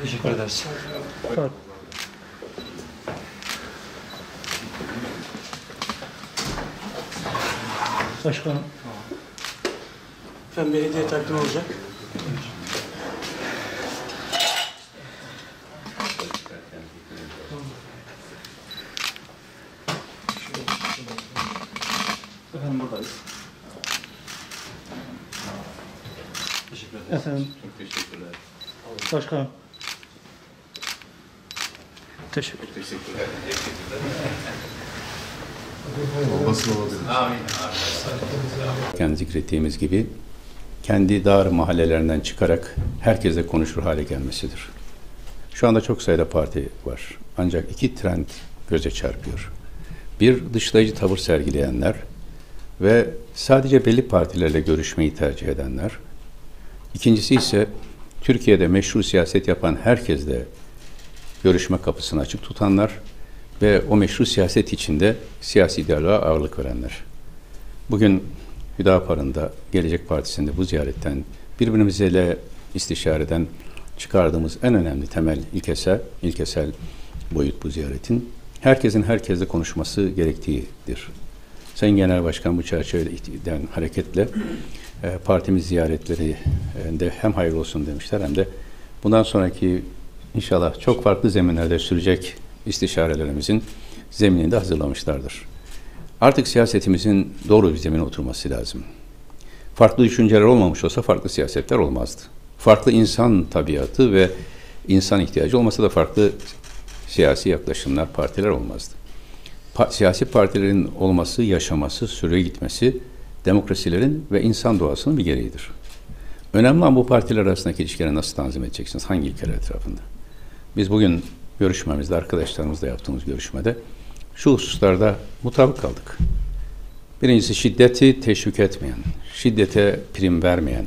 Teşekkür ederiz. Evet. Başkanım. Efendim bir hediye takdim olacak. Efendim buradayız. Teşekkür ederiz. Efendim. Çok teşekkürler. Başkanım. Teşekkür. Teşekkürler. Kendi zikrettiğimiz gibi kendi dar mahallelerinden çıkarak herkese konuşur hale gelmesidir. Şu anda çok sayıda parti var. Ancak iki trend göze çarpıyor. Bir, dışlayıcı tavır sergileyenler ve sadece belli partilerle görüşmeyi tercih edenler. İkincisi ise Türkiye'de meşru siyaset yapan herkesle görüşme kapısını açık tutanlar ve o meşru siyaset içinde siyasi diyaloğa ağırlık verenler. Bugün Hüdapar'ında, Gelecek Partisi'nde bu ziyaretten birbirimizle istişareden çıkardığımız en önemli temel ilkesel boyut bu ziyaretin herkesin herkesle konuşması gerektiğidir. Sayın Genel Başkan bu çerçeveden hareketle partimiz ziyaretlerinde hem hayırlı olsun demişler hem de bundan sonraki İnşallah çok farklı zeminlerde sürecek istişarelerimizin zeminini de hazırlamışlardır. Artık siyasetimizin doğru bir zemine oturması lazım. Farklı düşünceler olmamış olsa farklı siyasetler olmazdı. Farklı insan tabiatı ve insan ihtiyacı olmasa da farklı siyasi yaklaşımlar, partiler olmazdı. Siyasi partilerin olması, yaşaması, süre gitmesi demokrasilerin ve insan doğasının bir gereğidir. Önemli olan bu partiler arasındaki ilişkileri nasıl tanzim edeceksiniz? Hangi ilkeler etrafında? Biz bugün görüşmemizde, arkadaşlarımızla yaptığımız görüşmede şu hususlarda mutabık kaldık. Birincisi şiddeti teşvik etmeyen, şiddete prim vermeyen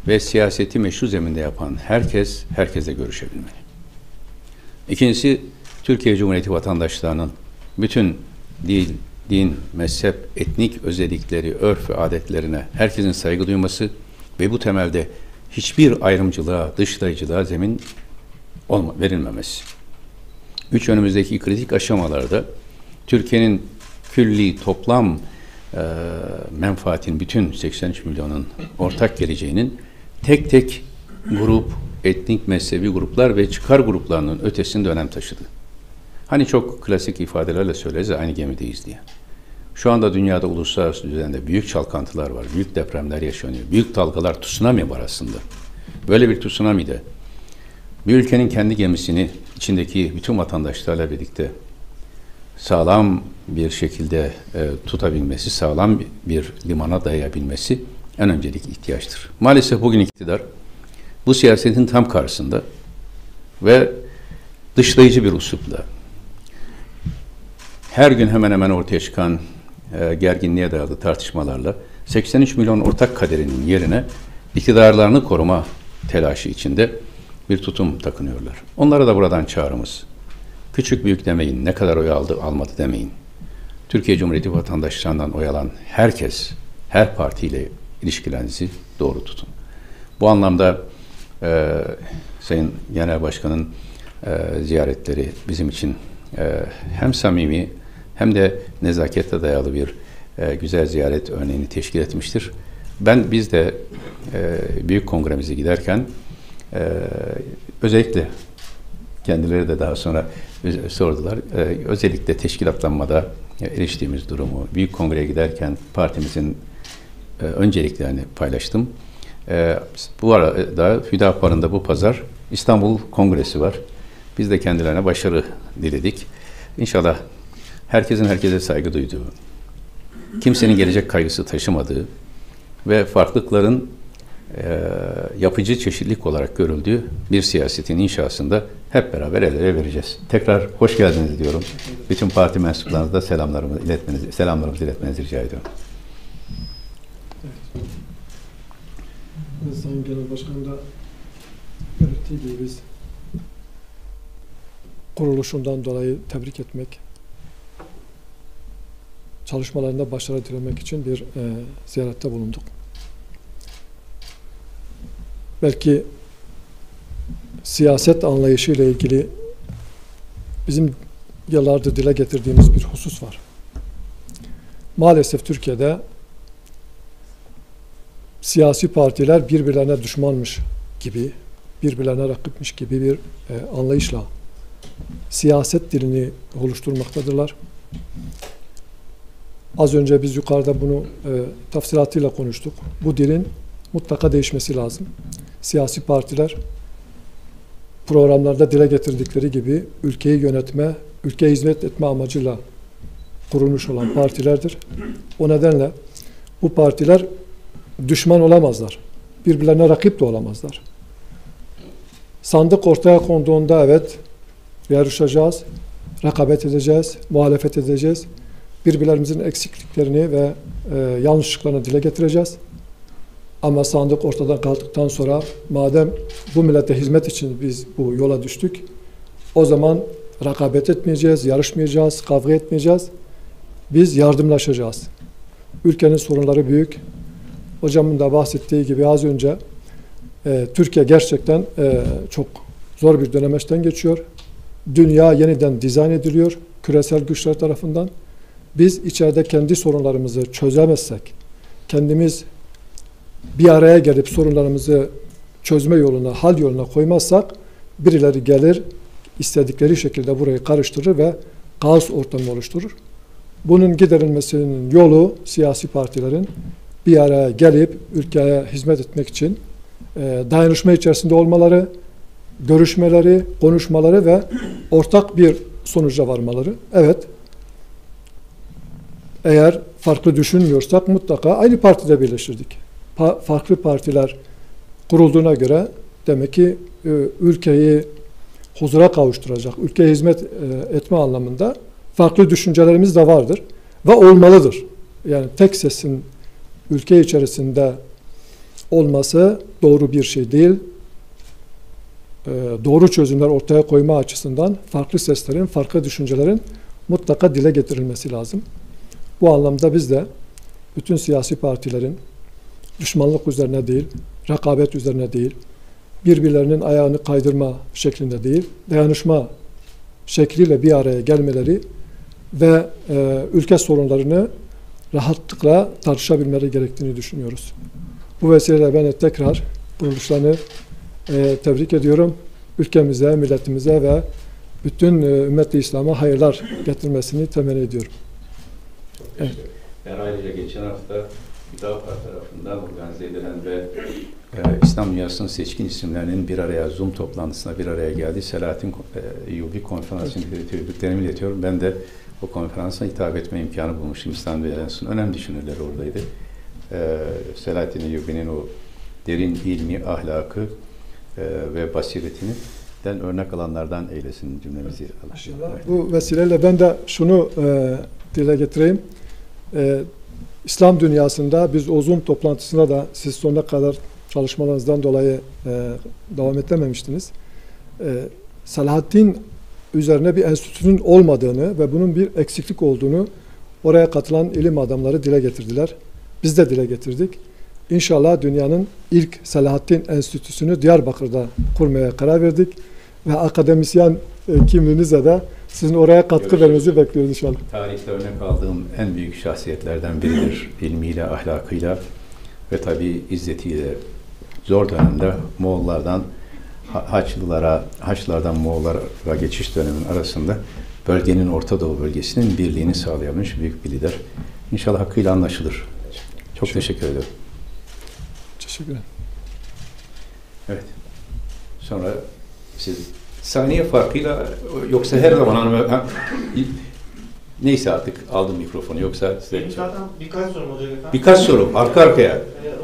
ve siyaseti meşru zeminde yapan herkesle görüşebilmeli. İkincisi, Türkiye Cumhuriyeti vatandaşlarının bütün din, mezhep, etnik özellikleri, örf ve adetlerine herkesin saygı duyması ve bu temelde hiçbir ayrımcılığa, dışlayıcılığa zemin verilmemesi. Önümüzdeki kritik aşamalarda Türkiye'nin külli toplam menfaatin bütün 83 milyonun ortak geleceğinin tek tek grup, etnik, mezhebi gruplar ve çıkar gruplarının ötesinde önem taşıdı. Hani çok klasik ifadelerle söyleriz ya, aynı gemideyiz diye. Şu anda dünyada uluslararası düzende büyük çalkantılar var, büyük depremler yaşanıyor, büyük dalgalar, tsunami var aslında. Böyle bir tsunami'de bir ülkenin kendi gemisini içindeki bütün vatandaşlarla birlikte sağlam bir şekilde tutabilmesi, sağlam bir limana dayayabilmesi en öncelik ihtiyaçtır. Maalesef bugün iktidar bu siyasetin tam karşısında ve dışlayıcı bir üslupla her gün hemen hemen ortaya çıkan gerginliğe dayalı tartışmalarla 83 milyon ortak kaderinin yerine iktidarlarını koruma telaşı içinde bir tutum takınıyorlar. Onlara da buradan çağrımız. Küçük büyük demeyin, ne kadar oy aldı almadı demeyin. Türkiye Cumhuriyeti vatandaşlarından oy alan herkes, her partiyle ilişkilerinizi doğru tutun. Bu anlamda Sayın Genel Başkan'ın ziyaretleri bizim için hem samimi hem de nezakete dayalı bir güzel ziyaret örneğini teşkil etmiştir. Biz de büyük kongremize giderken özellikle kendileri de daha sonra sordular. Özellikle teşkilatlanmada eriştiğimiz durumu, büyük kongreye giderken partimizin önceliklerini paylaştım. Bu arada Hüdapar'ın da bu pazar İstanbul Kongresi var. Biz de kendilerine başarı diledik. İnşallah herkesin herkese saygı duyduğu, kimsenin gelecek kaygısı taşımadığı ve farklılıkların yapıcı çeşitlilik olarak görüldüğü bir siyasetin inşasında hep beraber el ele vereceğiz. Tekrar hoş geldiniz diyorum. Bütün parti mensuplarınıza da selamlarımızı iletmenizi rica ediyorum. Sayın Genel Başkan da belirttiği gibi biz kuruluşundan dolayı tebrik etmek, çalışmalarında başarı dilemek için bir ziyarette bulunduk. Belki siyaset anlayışıyla ilgili bizim yıllardır dile getirdiğimiz bir husus var. Maalesef Türkiye'de siyasi partiler birbirlerine düşmanmış gibi, birbirlerine rakipmiş gibi bir anlayışla siyaset dilini oluşturmaktadırlar. Az önce biz yukarıda bunu tafsilatıyla konuştuk. Bu dilin mutlaka değişmesi lazım. Siyasi partiler programlarda dile getirdikleri gibi ülkeyi yönetme, ülkeye hizmet etme amacıyla kurulmuş olan partilerdir. O nedenle bu partiler düşman olamazlar. Birbirlerine rakip de olamazlar. Sandık ortaya konduğunda evet yarışacağız, rekabet edeceğiz, muhalefet edeceğiz. Birbirlerimizin eksikliklerini ve yanlışlıklarını dile getireceğiz. Ama sandık ortadan kalktıktan sonra madem bu millete hizmet için biz bu yola düştük, o zaman rekabet etmeyeceğiz, yarışmayacağız, kavga etmeyeceğiz. Biz yardımlaşacağız. Ülkenin sorunları büyük. Hocamın da bahsettiği gibi az önce Türkiye gerçekten çok zor bir dönemeçten geçiyor. Dünya yeniden dizayn ediliyor küresel güçler tarafından. Biz içeride kendi sorunlarımızı çözemezsek, kendimiz bir araya gelip sorunlarımızı çözme yoluna, hal yoluna koymazsak birileri gelir, istedikleri şekilde burayı karıştırır ve kaos ortamı oluşturur. Bunun giderilmesinin yolu siyasi partilerin bir araya gelip ülkeye hizmet etmek için dayanışma içerisinde olmaları, görüşmeleri, konuşmaları ve ortak bir sonuca varmaları. Evet, eğer farklı düşünmüyorsak mutlaka aynı partide birleştirdik. Farklı partiler kurulduğuna göre demek ki ülkeyi huzura kavuşturacak, ülkeye hizmet etme anlamında farklı düşüncelerimiz de vardır ve olmalıdır. Yani tek sesin ülke içerisinde olması doğru bir şey değil. Doğru çözümler ortaya koyma açısından farklı seslerin, farklı düşüncelerin mutlaka dile getirilmesi lazım. Bu anlamda biz de bütün siyasi partilerin düşmanlık üzerine değil, rekabet üzerine değil, birbirlerinin ayağını kaydırma şeklinde değil, dayanışma şekliyle bir araya gelmeleri ve ülke sorunlarını rahatlıkla tartışabilmeleri gerektiğini düşünüyoruz. Bu vesileyle ben tekrar kuruluşlarını tebrik ediyorum. Ülkemize, milletimize ve bütün ümmet-i İslam'a hayırlar getirmesini temenni ediyorum. Evet. Ben ayrıca geçen hafta Hüdapar tarafından organize edilen ve İslam dünyasının seçkin isimlerinin bir araya Zoom toplantısına bir araya geldiği Selahattin Eyyubi konferansını tebriklerimi iletiyorum. Ben de o konferansa hitap etme imkanı bulmuştum. İslam dünyasının önemli düşünürleri oradaydı. Selahattin Eyyubi'nin o derin ilmi, ahlakı ve basiretini örnek alanlardan eylesin cümlemizi. İnşallah. Bu vesileyle ben de şunu dile getireyim. İslam dünyasında biz o Zoom toplantısında da siz sonuna kadar çalışmalarınızdan dolayı devam edememiştiniz. Selahattin üzerine bir enstitünün olmadığını ve bunun bir eksiklik olduğunu oraya katılan ilim adamları dile getirdiler. Biz de dile getirdik. İnşallah dünyanın ilk Selahattin Enstitüsü'nü Diyarbakır'da kurmaya karar verdik. Ve akademisyen kimliğinizle de sizin oraya katkı vermenizi bekliyoruz inşallah. Tarihte örnek aldığım en büyük şahsiyetlerden biridir. İlmiyle, ahlakıyla ve tabii izzetiyle zor dönemde Moğollardan Haçlılardan Moğollara geçiş döneminin arasında bölgenin Orta Doğu bölgesinin birliğini sağlayabilmiş büyük bir lider. İnşallah hakkıyla anlaşılır. Çok teşekkür ederim. Teşekkür ederim. Evet. Sonra siz saniye farkıyla yoksa her zaman neyse artık aldım mikrofonu yoksa size Benim zaten birkaç sorum olacak efendim. birkaç soru arka arkaya.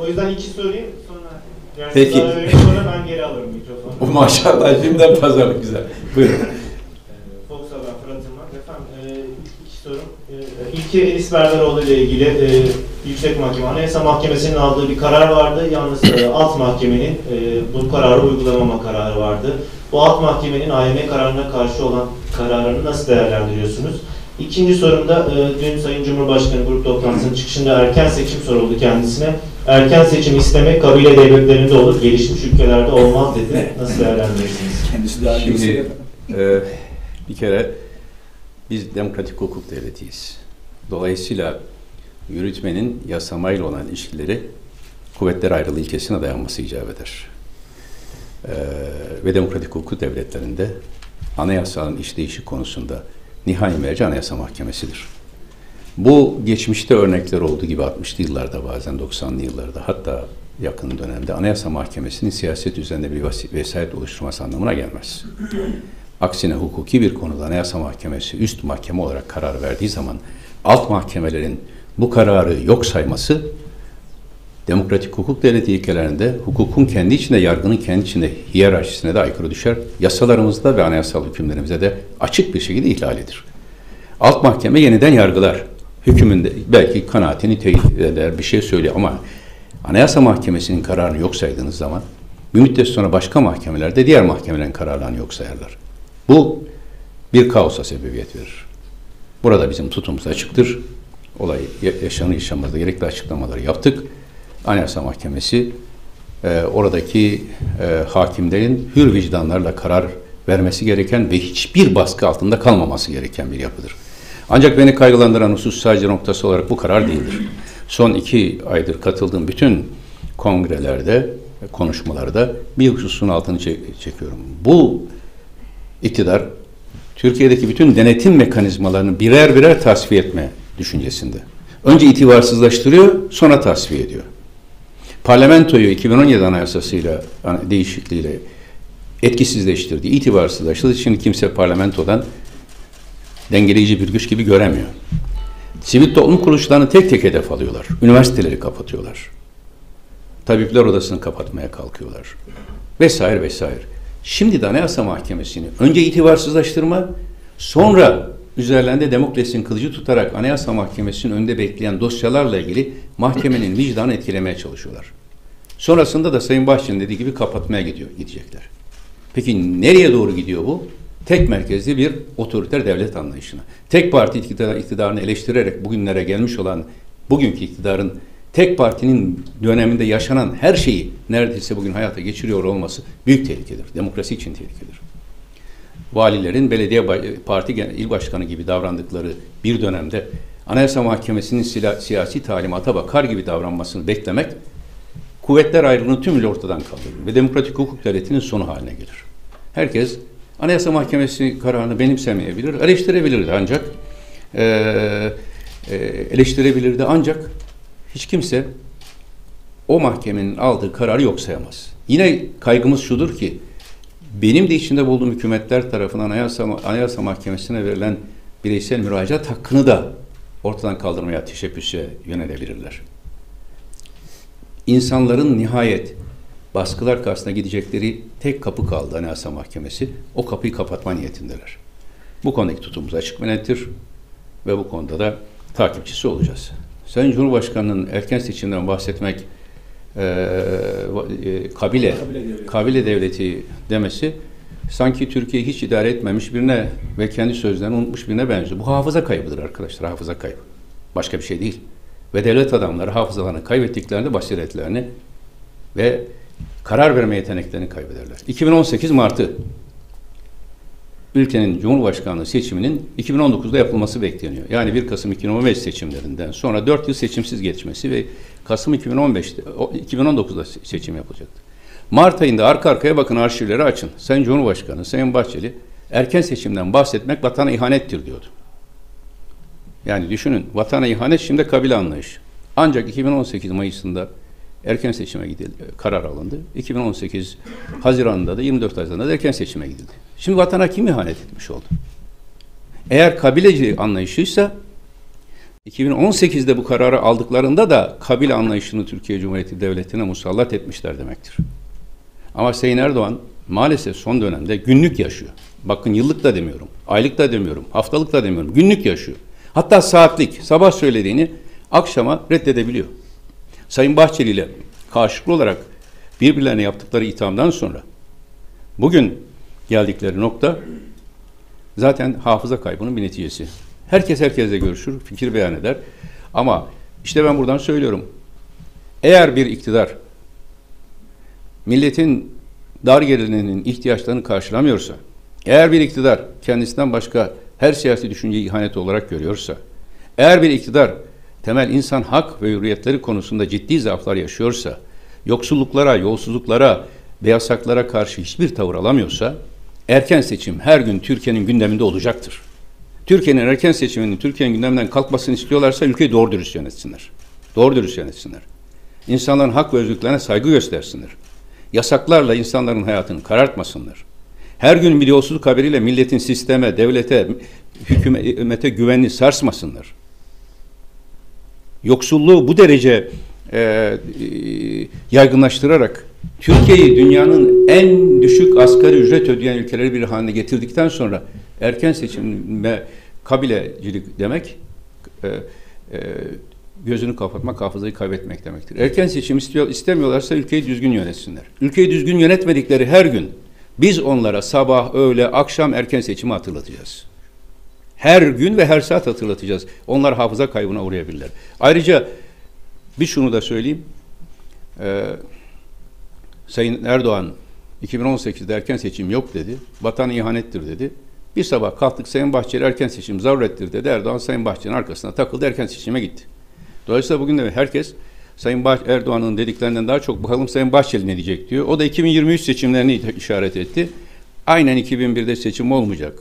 O yüzden iki sorayım sonra. Yani Peki. sonra ben geri alırım mikrofonu. Maşallah şimdiden pazarlık güzel. Buyurun. Fox'a ben Fırat'ım var. Efendim iki sorum. İlki Enis Berberoğlu ile ilgili Yüksek Mahkeme, Anayasa Mahkemesi'nin aldığı bir karar vardı. Yalnız alt mahkemenin bu kararı uygulamama kararı vardı. Bu alt mahkemenin AYM kararına karşı olan kararını nasıl değerlendiriyorsunuz? İkinci sorumda dün Sayın Cumhurbaşkanı grup toplantısının çıkışında erken seçim soruldu kendisine. Erken seçim istemek kabile devletlerinde olur, gelişmiş ülkelerde olmaz dedi. Nasıl değerlendiriyorsunuz? Kendisi daha Şimdi bir kere biz demokratik hukuk devletiyiz. Dolayısıyla yürütmenin yasamayla olan ilişkileri kuvvetler ayrılığı ilkesine dayanması icap eder. Ve demokratik hukuk devletlerinde anayasanın işleyişi konusunda nihai merci Anayasa Mahkemesi'dir. Bu geçmişte örnekler olduğu gibi 60'lı yıllarda bazen 90'lı yıllarda hatta yakın dönemde Anayasa Mahkemesi'nin siyaset üzerinde bir vesayet oluşturması anlamına gelmez. Aksine hukuki bir konuda Anayasa Mahkemesi üst mahkeme olarak karar verdiği zaman alt mahkemelerin bu kararı yok sayması demokratik hukuk devleti ilkelerinde hukukun kendi içinde, yargının kendi içinde hiyerarşisine de aykırı düşer. Yasalarımızda ve anayasal hükümlerimize de açık bir şekilde ihlalidir. Alt mahkeme yeniden yargılar. Hükümünde belki kanaatini teyit eder, bir şey söylüyor ama Anayasa Mahkemesi'nin kararını yok saydığınız zaman bir müddet sonra başka mahkemelerde diğer mahkemelerin kararlarını yok sayarlar. Bu bir kaosa sebebiyet verir. Burada bizim tutumumuz açıktır. Olay yaşanır yaşanmazda gerekli açıklamaları yaptık. Anayasa Mahkemesi oradaki hakimlerin hür vicdanlarla karar vermesi gereken ve hiçbir baskı altında kalmaması gereken bir yapıdır. Ancak beni kaygılandıran husus sadece noktası olarak bu karar değildir. Son 2 aydır katıldığım bütün kongrelerde, konuşmalarda bir hususun altını çekiyorum. Bu iktidar Türkiye'deki bütün denetim mekanizmalarını birer birer tasfiye etme düşüncesinde. Önce itibarsızlaştırıyor, sonra tasfiye ediyor. Parlamentoyu 2017 Anayasası'yla değişikliğiyle etkisizleştirdi, itibarsızlaştırdı. Şimdi kimse parlamentodan dengeleyici bir güç gibi göremiyor. Sivil toplum kuruluşlarını tek tek hedef alıyorlar. Üniversiteleri kapatıyorlar. Tabipler odasını kapatmaya kalkıyorlar. Vesaire vesaire. Şimdi de Anayasa Mahkemesi'ni önce itibarsızlaştırma, sonra üzerlerinde Demokles'in kılıcı tutarak Anayasa Mahkemesi'nin önünde bekleyen dosyalarla ilgili mahkemenin vicdanını etkilemeye çalışıyorlar. Sonrasında da Sayın Bahçeli'nin dediği gibi kapatmaya gidecekler. Peki nereye doğru gidiyor bu? Tek merkezli bir otoriter devlet anlayışına. Tek parti iktidarını eleştirerek bugünlere gelmiş olan bugünkü iktidarın tek partinin döneminde yaşanan her şeyi neredeyse bugün hayata geçiriyor olması büyük tehlikedir. Demokrasi için tehlikedir. Valilerin belediye parti il başkanı gibi davrandıkları bir dönemde Anayasa Mahkemesi'nin siyasi talimata bakar gibi davranmasını beklemek kuvvetler ayrılığını tümüyle ortadan kaldırır ve demokratik hukuk devletinin sonu haline gelir. Herkes Anayasa Mahkemesi kararını benimsemeyebilir, eleştirebilirdi ancak hiç kimse o mahkemenin aldığı kararı yok sayamaz. Yine kaygımız şudur ki benim de içinde bulunduğum hükümetler tarafından Anayasa Mahkemesi'ne verilen bireysel müracaat hakkını da ortadan kaldırmaya teşebbüse yönelebilirler. İnsanların nihayet baskılar karşısına gidecekleri tek kapı kaldı Anayasa Mahkemesi. O kapıyı kapatma niyetindeler. Bu konudaki tutumumuz açık ve nettir ve bu konuda da takipçisi olacağız. Sayın Cumhurbaşkanı'nın erken seçimden bahsetmek kabile devleti demesi sanki Türkiye'yi hiç idare etmemiş birine ve kendi sözlerini unutmuş birine benziyor. Bu hafıza kaybıdır arkadaşlar, hafıza kaybı. Başka bir şey değil. Ve devlet adamları hafızalarını kaybettiklerinde basiretlerini ve karar verme yeteneklerini kaybederler. 2018 Mart'ı ülkenin Cumhurbaşkanlığı seçiminin 2019'da yapılması bekleniyor. Yani 1 Kasım 2015 seçimlerinden sonra 4 yıl seçimsiz geçmesi ve Kasım 2019'da seçim yapılacaktı. Mart ayında arka arkaya bakın arşivleri açın. Sayın Cumhurbaşkanı, Sayın Bahçeli erken seçimden bahsetmek vatana ihanettir diyordu. Yani düşünün vatana ihanet şimdi kabile anlayışı. Ancak 2018 Mayıs'ında erken seçime gidildi, karar alındı. 2018 Haziran'da da 24 Haziran'da da erken seçime gidildi. Şimdi vatana kim ihanet etmiş oldu? Eğer kabileci anlayışıysa 2018'de bu kararı aldıklarında da kabile anlayışını Türkiye Cumhuriyeti Devleti'ne musallat etmişler demektir. Ama Sayın Erdoğan maalesef son dönemde günlük yaşıyor. Bakın yıllık da demiyorum, aylık da demiyorum, haftalık da demiyorum, günlük yaşıyor. Hatta saatlik, sabah söylediğini akşama reddedebiliyor. Sayın Bahçeli ile karşılıklı olarak birbirlerine yaptıkları ithamdan sonra bugün geldikleri nokta zaten hafıza kaybının bir neticesi. Herkes herkesle görüşür, fikir beyan eder. Ama işte ben buradan söylüyorum. Eğer bir iktidar milletin dar gelirinin ihtiyaçlarını karşılamıyorsa, eğer bir iktidar kendisinden başka her siyasi düşünceyi ihanet olarak görüyorsa, eğer bir iktidar temel insan hak ve hürriyetleri konusunda ciddi zaaflar yaşıyorsa, yoksulluklara, yolsuzluklara ve yasaklara karşı hiçbir tavır alamıyorsa, erken seçim her gün Türkiye'nin gündeminde olacaktır. Türkiye'nin erken seçiminin Türkiye'nin gündeminden kalkmasını istiyorlarsa ülkeyi doğru dürüst yönetsinler. Doğru dürüst yönetsinler. İnsanların hak ve özgürlüklerine saygı göstersinler. Yasaklarla insanların hayatını karartmasınlar. Her gün bir yolsuzluk haberiyle milletin sisteme, devlete, hükümete güvenini sarsmasınlar. Yoksulluğu bu derece yaygınlaştırarak Türkiye'yi dünyanın en düşük asgari ücret ödeyen ülkeleri bir haline getirdikten sonra erken seçim ve kabilecilik demek gözünü kapatmak, hafızayı kaybetmek demektir. Erken seçim istemiyorlarsa ülkeyi düzgün yönetsinler. Ülkeyi düzgün yönetmedikleri her gün biz onlara sabah, öğle, akşam erken seçimi hatırlatacağız. Her gün ve her saat hatırlatacağız. Onlar hafıza kaybına uğrayabilirler. Ayrıca bir şunu da söyleyeyim. Sayın Erdoğan 2018'de erken seçim yok dedi. Vatana ihanettir dedi. Bir sabah kalktık Sayın Bahçeli erken seçim zarurettir dedi. Erdoğan Sayın Bahçeli'nin arkasına takıldı, erken seçime gitti. Dolayısıyla bugün de herkes Sayın Erdoğan'ın dediklerinden daha çok bakalım Sayın Bahçeli ne diyecek diyor. O da 2023 seçimlerini işaret etti. Aynen 2001'de seçim olmayacak,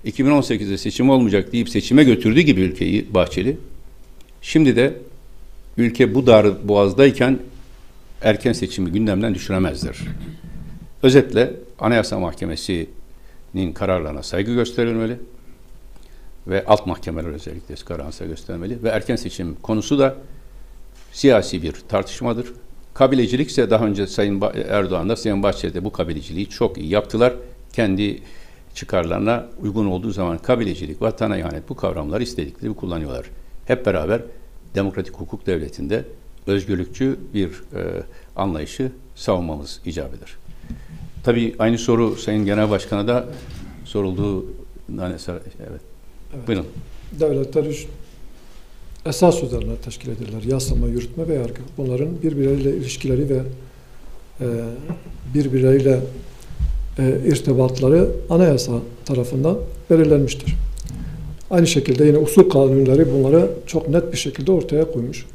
2018'de seçim olmayacak deyip seçime götürdüğü gibi ülkeyi Bahçeli. Şimdi de ülke bu dar boğazdayken erken seçimi gündemden düşüremezler. Özetle Anayasa Mahkemesi'nin kararlarına saygı gösterilmeli ve alt mahkemeler özellikle kararına saygı göstermeli ve erken seçim konusu da siyasi bir tartışmadır. Kabilecilik ise daha önce Sayın Erdoğan'da, Sayın Bahçeli'de bu kabileciliği çok iyi yaptılar. Kendi çıkarlarına uygun olduğu zaman kabilecilik, vatana ihanet bu kavramları istedikleri kullanıyorlar. Hep beraber demokratik hukuk devletinde özgürlükçü bir anlayışı savunmamız icap eder. Tabii aynı soru Sayın Genel Başkan'a da sorulduğu evet. Buyurun. Devletler esas üzerine teşkil ederler. Yasama, yürütme ve yargı. Bunların birbirleriyle ilişkileri ve birbirleriyle irtibatları anayasa tarafından belirlenmiştir. Aynı şekilde yine usul kanunları bunları çok net bir şekilde ortaya koymuş.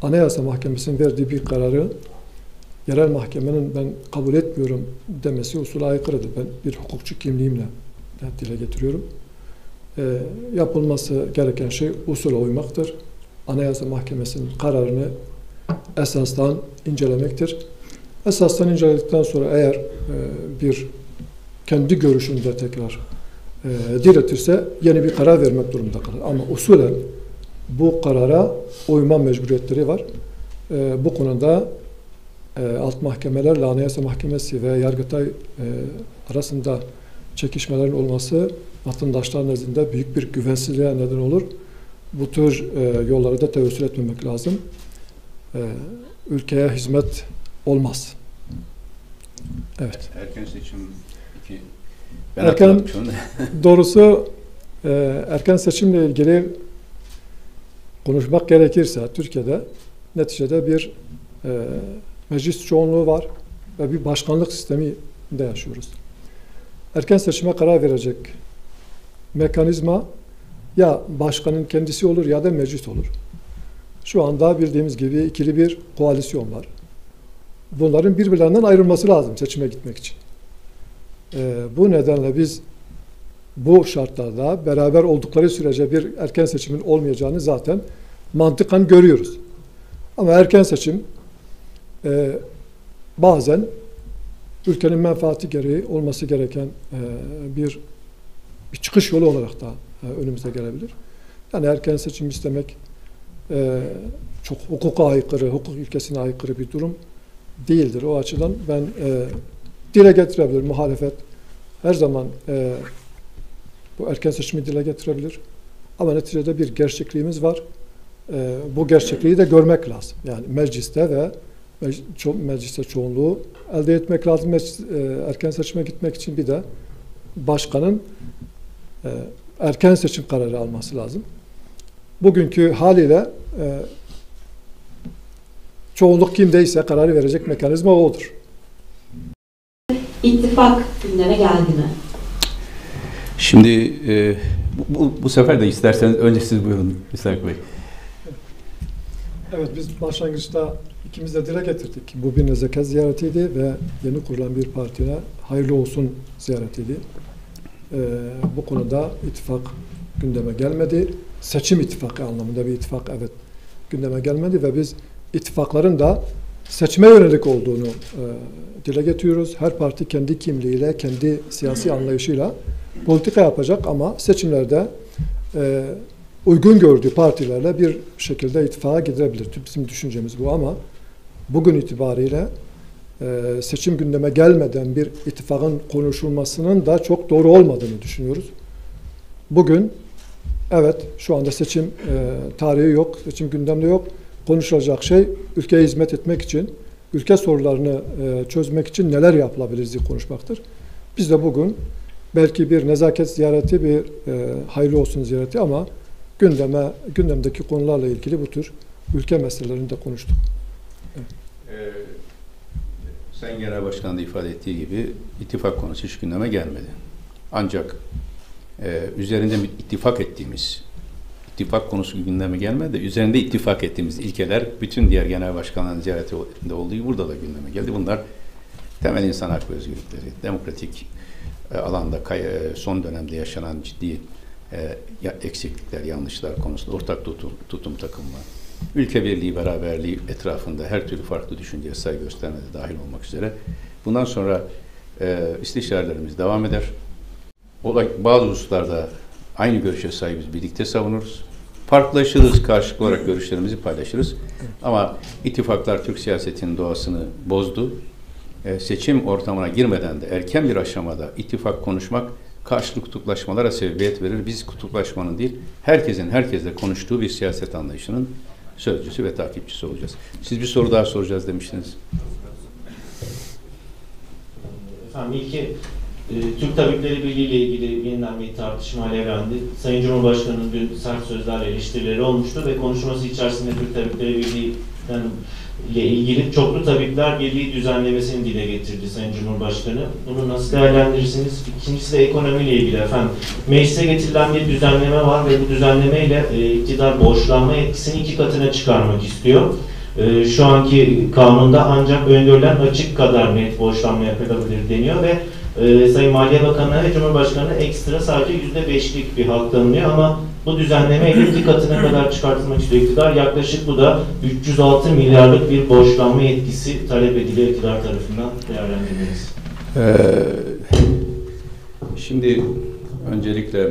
Anayasa Mahkemesi'nin verdiği bir kararı yerel mahkemenin ben kabul etmiyorum demesi usula aykırıdır. Ben bir hukukçu kimliğimle dile getiriyorum. Yapılması gereken şey usule uymaktır. Anayasa Mahkemesi'nin kararını esastan incelemektir. Esastan inceledikten sonra eğer bir kendi görüşünde tekrar diretirse yeni bir karar vermek durumunda kalır. Ama usulen bu karara uyma mecburiyetleri var. Bu konuda alt mahkemelerle Anayasa Mahkemesi ve Yargıtay arasında çekişmelerin olması vatandaşlar nezdinde büyük bir güvensizliğe neden olur. Bu tür yollara da tevessül etmemek lazım. Ülkeye hizmet olmaz. Evet. Erken seçim doğrusu erken seçimle ilgili konuşmak gerekirse Türkiye'de neticede bir meclis çoğunluğu var ve bir başkanlık sisteminde yaşıyoruz. Erken seçime karar verecek mekanizma ya başkanın kendisi olur ya da meclis olur. Şu anda bildiğimiz gibi ikili bir koalisyon var. Bunların birbirlerinden ayrılması lazım seçime gitmek için. Bu nedenle biz bu şartlarda beraber oldukları sürece bir erken seçimin olmayacağını zaten mantıken görüyoruz. Ama erken seçim bazen ülkenin menfaati gereği olması gereken bir çıkış yolu olarak da önümüze gelebilir. Yani erken seçim istemek çok hukuka aykırı, hukuk ülkesine aykırı bir durum değildir. O açıdan ben dile getirebilir. Muhalefet her zaman bu erken seçimi dile getirebilir. Ama neticede bir gerçekliğimiz var. Bu gerçekliği de görmek lazım. Yani mecliste ve mecliste çoğunluğu elde etmek lazım. Erken seçime gitmek için bir de başkanın erken seçim kararı alması lazım. Bugünkü haliyle çoğunluk kimdeyse kararı verecek mekanizma odur. İttifak gündeme geldi mi? Şimdi bu sefer de isterseniz önce siz buyurun Müsait Bey. Evet, biz başlangıçta ikimiz de dile getirdik. Bu bir nezaket ziyaretiydi ve yeni kurulan bir partiye hayırlı olsun ziyaretiydi. Bu konuda ittifak gündeme gelmedi. Seçim ittifakı anlamında bir ittifak evet gündeme gelmedi ve biz ittifakların da seçime yönelik olduğunu dile getiriyoruz. Her parti kendi kimliğiyle, kendi siyasi anlayışıyla politika yapacak ama seçimlerde uygun gördüğü partilerle bir şekilde ittifaka gidebilir. Bizim düşüncemiz bu ama bugün itibariyle seçim gündeme gelmeden bir ittifakın konuşulmasının da çok doğru olmadığını düşünüyoruz. Bugün evet şu anda seçim tarihi yok, seçim gündemde yok. Konuşulacak şey ülkeye hizmet etmek için, ülke sorularını çözmek için neler yapılabilir diye konuşmaktır. Biz de belki bir nezaket ziyareti, bir hayırlı olsun ziyareti ama gündemdeki konularla ilgili bu tür ülke meselelerini de konuştuk. Evet. Sayın Genel Başkan da ifade ettiği gibi ittifak konusu hiç gündeme gelmedi. Ancak üzerinde ittifak konusu gündeme gelmedi de üzerinde ittifak ettiğimiz ilkeler bütün diğer genel başkanların ziyaretinde olduğu gibi burada da gündeme geldi. Bunlar temel insan hak ve özgürlükleri, demokratik alanda son dönemde yaşanan ciddi eksiklikler, yanlışlar konusunda ortak tutum takınma, ülke birliği, beraberliği etrafında her türlü farklı düşünceye saygı göstermede dahil olmak üzere. Bundan sonra istişarelerimiz devam eder. Bazı hususlarda aynı görüşe sahibiz, birlikte savunuruz. Farklılaşırız, karşılıklı olarak görüşlerimizi paylaşırız. Ama ittifaklar Türk siyasetinin doğasını bozdu. Seçim ortamına girmeden de erken bir aşamada ittifak konuşmak karşılıklı kutuplaşmalara sebebiyet verir. Biz kutuplaşmanın değil, herkesin herkesle konuştuğu bir siyaset anlayışının sözcüsü ve takipçisi olacağız. Siz bir soru daha soracağız demiştiniz. Efendim ilki Türk Tabipleri Birliği ile ilgili yeniden bir tartışma alevlendi. Sayın Cumhurbaşkanı'nın dün sert sözlerle eleştirileri olmuştu ve konuşması içerisinde Türk Tabipleri Birliği ile ilgili Çoklu Tabipler Birliği düzenlemesini dile getirdi Sayın Cumhurbaşkanı. Bunu nasıl değerlendirirsiniz? İkincisi de ekonomiyle ilgili efendim. Meclise getirilen bir düzenleme var ve bu düzenlemeyle iktidar borçlanma etkisini 2 katına çıkarmak istiyor. Şu anki kanunda ancak öngörülen açık kadar net borçlanma yapılabilir deniyor ve Sayın Maliye Bakanı ve Cumhurbaşkanı ekstra sadece %5'lik bir hak tanınıyor ama bu düzenlemeyle 2 katına kadar çıkartılmak istiyor iktidar. Yaklaşık bu da 306 milyarlık bir borçlanma yetkisi talep ediliyor iktidar tarafından değerlendirmeniz. Şimdi öncelikle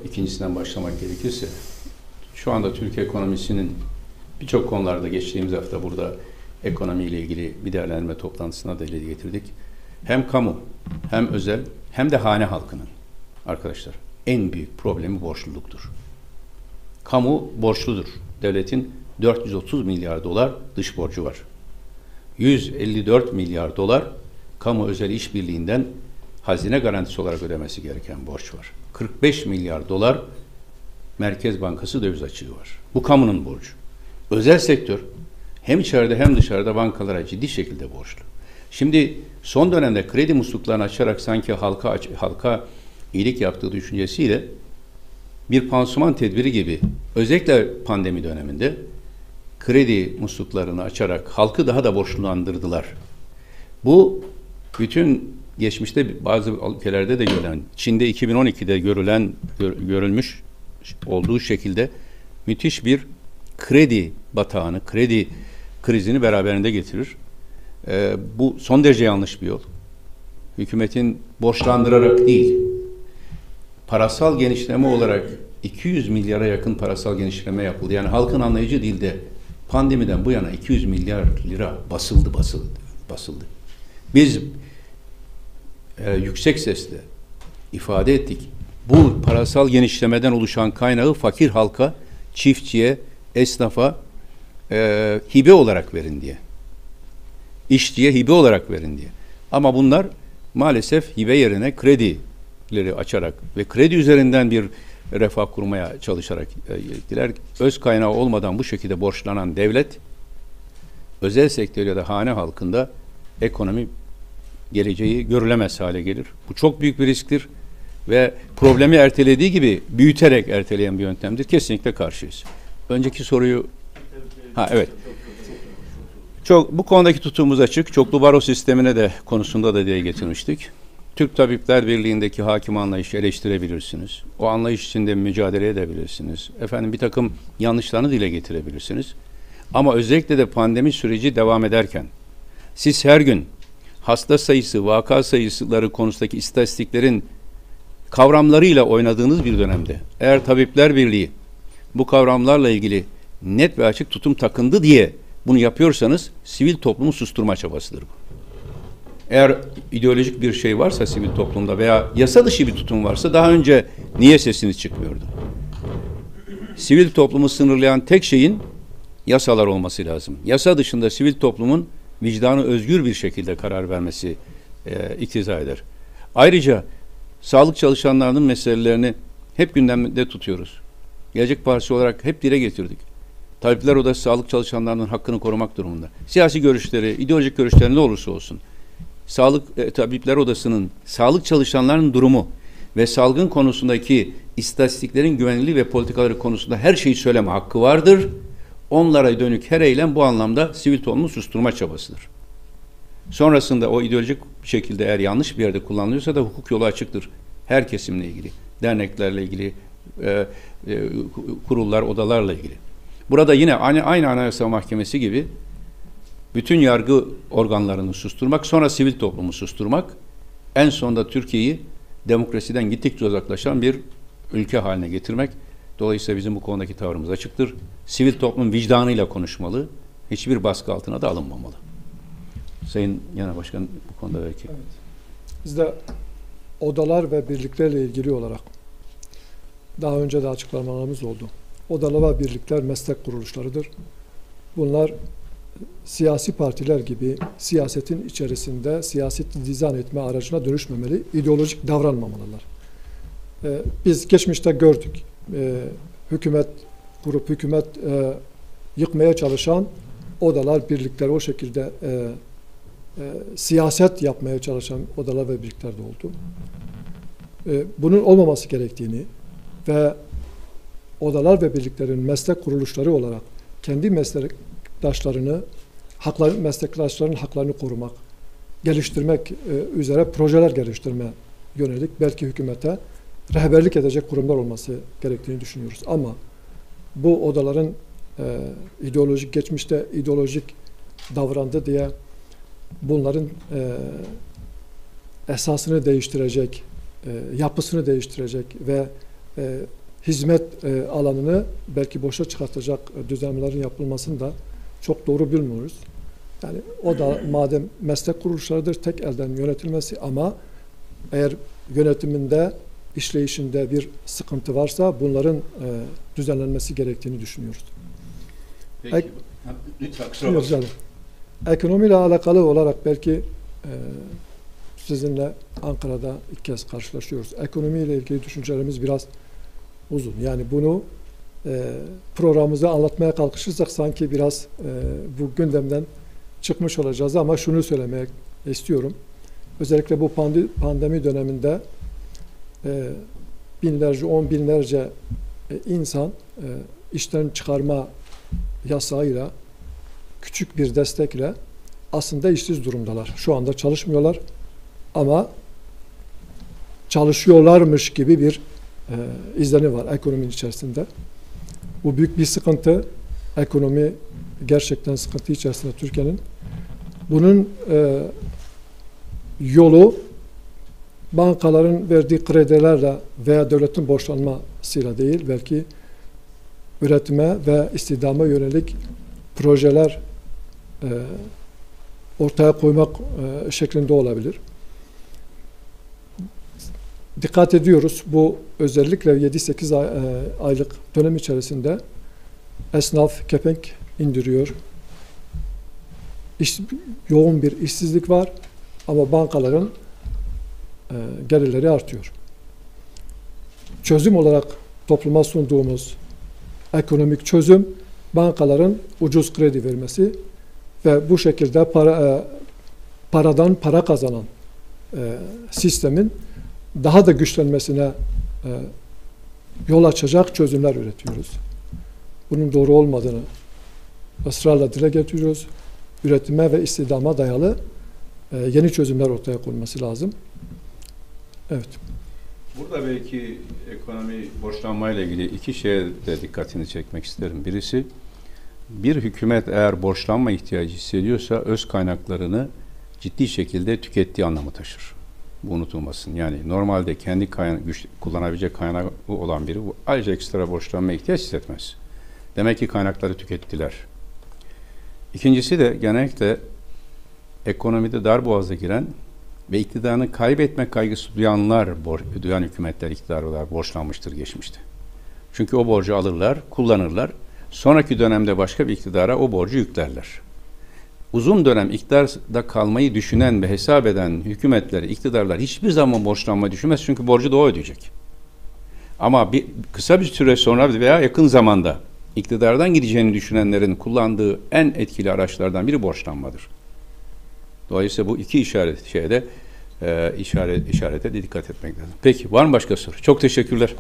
ikincisinden başlamak gerekirse şu anda Türkiye ekonomisinin birçok konularda geçtiğimiz hafta burada ekonomiyle ilgili bir değerlendirme toplantısına da dile getirdik. Hem kamu, hem özel, hem de hane halkının arkadaşlar en büyük problemi borçluluktur. Kamu borçludur. Devletin 430 milyar dolar dış borcu var. 154 milyar dolar kamu özel işbirliğinden hazine garantisi olarak ödemesi gereken borç var. 45 milyar dolar Merkez Bankası döviz açığı var. Bu kamunun borcu. Özel sektör hem içeride hem dışarıda bankalara ciddi şekilde borçlu. Şimdi son dönemde kredi musluklarını açarak sanki halka iyilik yaptığı düşüncesiyle bir pansuman tedbiri gibi özellikle pandemi döneminde kredi musluklarını açarak halkı daha da borçlandırdılar. Bu bütün geçmişte bazı ülkelerde de görülen, Çin'de 2012'de görülmüş olduğu şekilde müthiş bir kredi batağını, kredi krizini beraberinde getirir. Bu son derece yanlış bir yol. Hükümetin borçlandırarak değil, parasal genişleme olarak 200 milyara yakın parasal genişleme yapıldı. Yani halkın anlayıcı dilde pandemiden bu yana 200 milyar lira basıldı. Biz yüksek sesle ifade ettik. Bu parasal genişlemeden oluşan kaynağı fakir halka, çiftçiye, esnafa hibe olarak verin diye. İşçiye hibe olarak verin diye. Ama bunlar maalesef hibe yerine kredileri açarak ve kredi üzerinden bir refah kurmaya çalışarak gittiler. Öz kaynağı olmadan bu şekilde borçlanan devlet, özel sektör ya da hane halkında ekonomi geleceği görülemez hale gelir. Bu çok büyük bir risktir ve problemi ertelediği gibi büyüterek erteleyen bir yöntemdir. Kesinlikle karşıyız. Önceki soruyu... evet. Bu konudaki tutumumuz açık. Çoklu baro sistemine de konusunda da dile getirmiştik. Türk Tabipler Birliği'ndeki hakim anlayışı eleştirebilirsiniz. O anlayış içinde mücadele edebilirsiniz. Bir takım yanlışlarını dile getirebilirsiniz. Ama özellikle de pandemi süreci devam ederken siz her gün hasta sayısı, vaka sayıları konusundaki istatistiklerin kavramlarıyla oynadığınız bir dönemde eğer Tabipler Birliği bu kavramlarla ilgili net ve açık tutum takındı diye bunu yapıyorsanız sivil toplumu susturma çabasıdır bu. Eğer ideolojik bir şey varsa sivil toplumda veya yasa dışı bir tutum varsa daha önce niye sesiniz çıkmıyordu? Sivil toplumu sınırlayan tek şeyin yasalar olması lazım. Yasa dışında sivil toplumun vicdanı özgür bir şekilde karar vermesi iktiza eder. Ayrıca sağlık çalışanlarının meselelerini hep gündemde tutuyoruz. Gelecek Partisi olarak hep dile getirdik. Tabipler Odası sağlık çalışanlarının hakkını korumak durumunda. Siyasi görüşleri, ideolojik görüşleri ne olursa olsun. Tabipler Odası'nın sağlık çalışanlarının durumu ve salgın konusundaki istatistiklerin güvenilirliği ve politikaları konusunda her şeyi söyleme hakkı vardır. Onlara dönük her eylem bu anlamda sivil toplumu susturma çabasıdır. Sonrasında o ideolojik şekilde eğer yanlış bir yerde kullanılıyorsa da hukuk yolu açıktır. Her kesimle ilgili, derneklerle ilgili, kurullar, odalarla ilgili. Burada yine aynı Anayasa Mahkemesi gibi bütün yargı organlarını susturmak, sonra sivil toplumu susturmak, en sonunda Türkiye'yi demokrasiden gittikçe uzaklaşan bir ülke haline getirmek. Dolayısıyla bizim bu konudaki tavrımız açıktır. Sivil toplum vicdanıyla konuşmalı, hiçbir baskı altına da alınmamalı. Sayın Genel Başkan bu konuda belki. Evet. Bizde odalar ve birliklerle ilgili olarak daha önce de açıklamalarımız oldu. Odalar ve birlikler meslek kuruluşlarıdır. Bunlar siyasi partiler gibi siyasetin içerisinde siyaseti dizayn etme aracına dönüşmemeli, ideolojik davranmamalılar. Biz geçmişte gördük. Hükümet yıkmaya çalışan odalar, birlikler o şekilde siyaset yapmaya çalışan odalar ve birlikler de oldu. Bunun olmaması gerektiğini ve odalar ve birliklerin meslek kuruluşları olarak kendi meslektaşlarının haklarını korumak, geliştirmek üzere projeler geliştirme yönelik belki hükümete rehberlik edecek kurumlar olması gerektiğini düşünüyoruz. Ama bu odaların geçmişte ideolojik davrandı diye bunların esasını değiştirecek, yapısını değiştirecek ve hizmet alanını belki boşa çıkartacak düzenlemelerin yapılmasını da çok doğru bilmiyoruz. Yani o da madem meslek kuruluşlarıdır tek elden yönetilmesi ama eğer yönetiminde, işleyişinde bir sıkıntı varsa bunların düzenlenmesi gerektiğini düşünüyoruz. Peki. Lütfen kusura bakmayın. Ekonomiyle alakalı olarak belki sizinle Ankara'da ilk kez karşılaşıyoruz. Ekonomiyle ilgili düşüncelerimiz biraz uzun. Yani bunu programımızda anlatmaya kalkışırsak sanki biraz bu gündemden çıkmış olacağız ama şunu söylemek istiyorum. Özellikle bu pandemi döneminde on binlerce insan işten çıkarma yasağıyla küçük bir destekle aslında işsiz durumdalar. Şu anda çalışmıyorlar ama çalışıyorlarmış gibi bir izlenim var ekonominin içerisinde. Bu büyük bir sıkıntı. Ekonomi gerçekten sıkıntı içerisinde Türkiye'nin. Bunun yolu bankaların verdiği kredilerle veya devletin borçlanmasıyla değil, belki üretime ve istihdama yönelik projeler ortaya koymak şeklinde olabilir. Dikkat ediyoruz. Bu özellikle 7-8 aylık dönem içerisinde esnaf kepenk indiriyor. Yoğun bir işsizlik var ama bankaların gelirleri artıyor. Çözüm olarak topluma sunduğumuz ekonomik çözüm, bankaların ucuz kredi vermesi ve bu şekilde paradan para kazanan sistemin daha da güçlenmesine yol açacak çözümler üretiyoruz. Bunun doğru olmadığını ısrarla dile getiriyoruz. Üretime ve istihdama dayalı yeni çözümler ortaya konması lazım. Evet. Burada belki ekonomi borçlanmayla ilgili iki şeye de dikkatini çekmek isterim. Birisi, bir hükümet eğer borçlanma ihtiyacı hissediyorsa öz kaynaklarını ciddi şekilde tükettiği anlamı taşır. Bu unutulmasın. Yani normalde kendi kullanabilecek kaynağı olan biri ayrıca ekstra borçlanma ihtiyaç hissetmez. Demek ki kaynakları tükettiler. İkincisi de genellikle ekonomide darboğaza giren ve iktidarını kaybetme kaygısı duyan hükümetler, iktidarlar borçlanmıştır geçmişte. Çünkü o borcu alırlar, kullanırlar. Sonraki dönemde başka bir iktidara o borcu yüklerler. Uzun dönem iktidarda kalmayı düşünen ve hesap eden hükümetler, iktidarlar hiçbir zaman borçlanmayı düşünmez. Çünkü borcu da o ödeyecek. Ama kısa bir süre sonra veya yakın zamanda iktidardan gideceğini düşünenlerin kullandığı en etkili araçlardan biri borçlanmadır. Dolayısıyla bu iki işarete de dikkat etmek lazım. Peki, var mı başka soru? Çok teşekkürler.